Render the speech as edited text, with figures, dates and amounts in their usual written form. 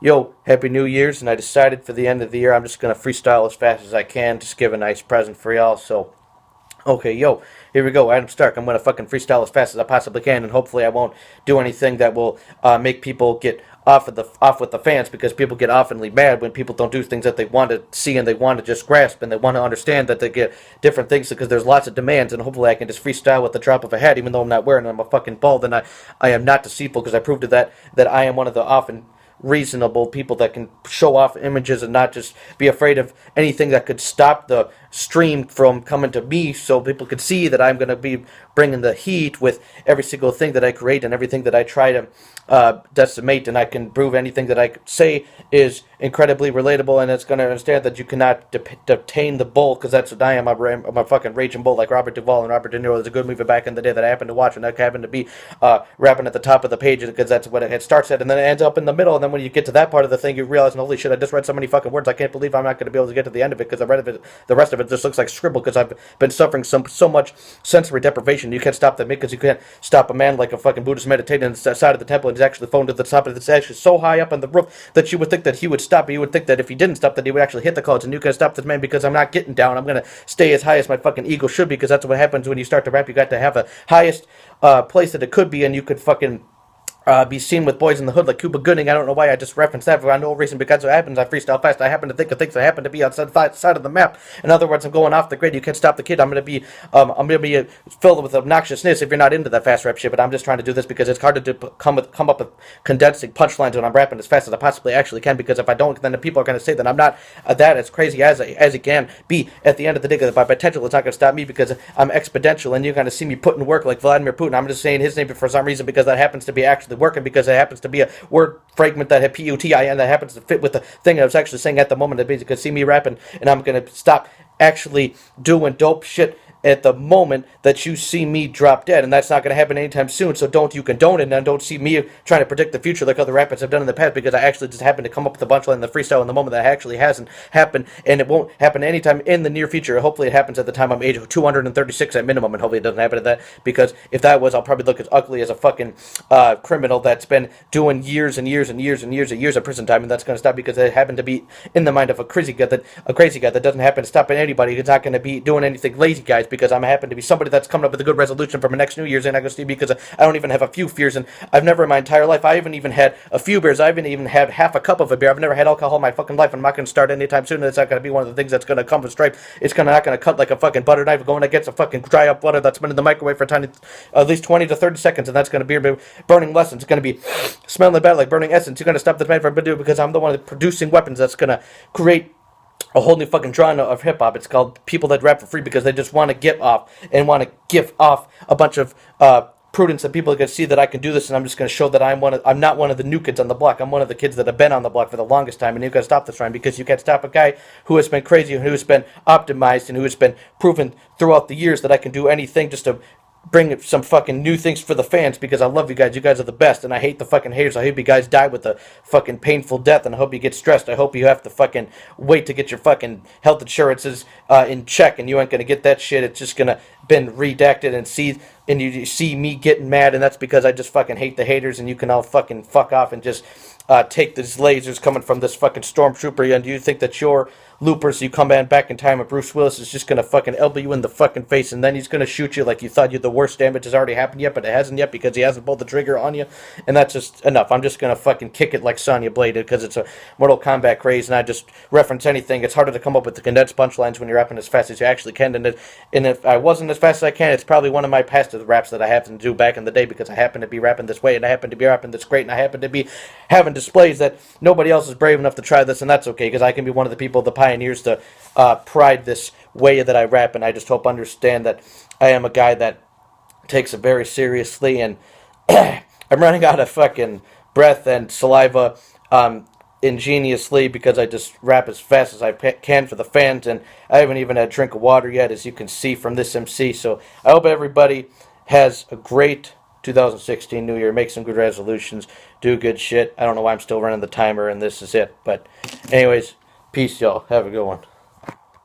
yo, Happy New Year's, and I decided for the end of the year I'm just gonna freestyle as fast as I can, just give a nice present for y'all. So, okay, yo, here we go, Adam Stark. I'm gonna fucking freestyle as fast as I possibly can, and hopefully I won't do anything that will make people get off with the fans, because people get oftenly mad when people don't do things that they want to see and they want to just grasp and they want to understand that they get different things, because there's lots of demands, and hopefully I can just freestyle with the drop of a hat, even though I'm not wearing it. I'm a fucking bald, and I am not deceitful, because I proved to that I am one of the often reasonable people that can show off images and not just be afraid of anything that could stop the stream from coming to me, so people could see that I'm going to be bringing the heat with every single thing that I create and everything that I try to decimate, and I can prove anything that I say is incredibly relatable, and it's going to understand that you cannot detain the bull, because that's what I am. I'm a fucking raging bull like Robert Duvall and Robert De Niro. There's a good movie back in the day that I happened to watch, and that happened to be rapping at the top of the page, because that's what it starts at, and then it ends up in the middle, and then when you get to that part of the thing, you realize, holy shit, I just read so many fucking words, I can't believe I'm not going to be able to get to the end of it, because the rest of it just looks like scribble, because I've been suffering so much sensory deprivation. You can't stop that, because you can't stop a man like a fucking Buddhist meditating on the side of the temple, and he's actually phoned to the top of it. It's actually so high up on the roof that you would think that he would stop, but you would think that if he didn't stop, that he would actually hit the clouds, and you can't stop this man, because I'm not getting down. I'm going to stay as high as my fucking ego should be, because that's what happens when you start to rap. You got to have the highest place that it could be, and you could fucking be seen with Boys in the Hood like Cuba Gooding. I don't know why I just referenced that for no reason, because what happens, I freestyle fast. I happen to think of things that happen to be on the side of the map. In other words, I'm going off the grid. You can't stop the kid. I'm gonna be filled with obnoxiousness if you're not into that fast rap shit. But I'm just trying to do this because it's hard to come up with condensing punchlines when I'm rapping as fast as I possibly actually can. Because if I don't, then the people are gonna say that I'm not that as crazy as it can be. At the end of the day, because my potential is not gonna stop me, because I'm exponential, and you're gonna see me putting work like Vladimir Putin. I'm just saying his name for some reason, because that happens to be actually working, because it happens to be a word fragment that had P-U-T-I-N that happens to fit with the thing I was actually saying at the moment. That basically see me rapping, and I'm going to stop actually doing dope shit at the moment that you see me drop dead, and that's not going to happen anytime soon. So don't you condone it, and don't see me trying to predict the future like other rappers have done in the past, because I actually just happen to come up with the punchline in the freestyle in the moment that actually hasn't happened, and it won't happen anytime in the near future. Hopefully it happens at the time I'm age 236 at minimum, and hopefully it doesn't happen at that, because if that was, I'll probably look as ugly as a fucking criminal that's been doing years and years and years and years and years of prison time, and that's going to stop because it happened to be in the mind of a crazy guy that doesn't happen to stop anybody. It's not going to be doing anything lazy, guys, because I'm happen to be somebody that's coming up with a good resolution for my next New Year's, and I go see, because I don't even have a few fears, and I've never in my entire life, I haven't even had a few beers, I haven't even had half a cup of a beer, I've never had alcohol in my fucking life, and I'm not going to start anytime soon, and it's not going to be one of the things that's going to come with stripe. It's not going to cut like a fucking butter knife going against a fucking dry up butter that's been in the microwave for at least 20 to 30 seconds, and that's going to be burning lessons. It's going to be smelling bad like burning essence. You're going to stop this man from doing it, because I'm the one producing weapons that's going to create a whole new fucking genre of hip-hop. It's called people that rap for free, because they just want to get off and want to give off a bunch of prudence, and people are going to see that I can do this, and I'm just going to show that I'm not one of the new kids on the block. I'm one of the kids that have been on the block for the longest time, and you've got to stop this rhyme, because you can't stop a guy who has been crazy, and who has been optimized, and who has been proven throughout the years that I can do anything just to bring some fucking new things for the fans, because I love you guys. You guys are the best, and I hate the fucking haters. I hope you guys die with a fucking painful death, and I hope you get stressed. I hope you have to fucking wait to get your fucking health insurances in check, and you ain't gonna get that shit. It's just gonna been redacted, and you see me getting mad, and that's because I just fucking hate the haters, and you can all fucking fuck off and just take these lasers coming from this fucking stormtrooper, and you think that your loopers, you come back in time, and Bruce Willis is just gonna fucking elbow you in the fucking face, and then he's gonna shoot you like you thought the worst damage has already happened yet, but it hasn't yet, because he hasn't pulled the trigger on you, and that's just enough. I'm just gonna fucking kick it like Sonya Blade, because it's a Mortal Kombat craze, and I just reference anything. It's harder to come up with the condensed punchlines when you're rapping as fast as you actually can, and if I wasn't as fast as I can, it's probably one of my past raps that I happened to do back in the day, because I happen to be rapping this way, and I happen to be rapping this great, and I happen to be having displays that nobody else is brave enough to try this, and that's okay, because I can be one of the people, the pioneers, to pride this way that I rap, and I just hope understand that I am a guy that takes it very seriously, and I'm running out of fucking breath and saliva ingeniously, because I just rap as fast as I can for the fans, and I haven't even had a drink of water yet, as you can see from this MC. So I hope everybody has a great 2016 New Year. Make some good resolutions, do good shit. I don't know why I'm still running the timer, and this is it, but anyways, peace, y'all. Have a good one.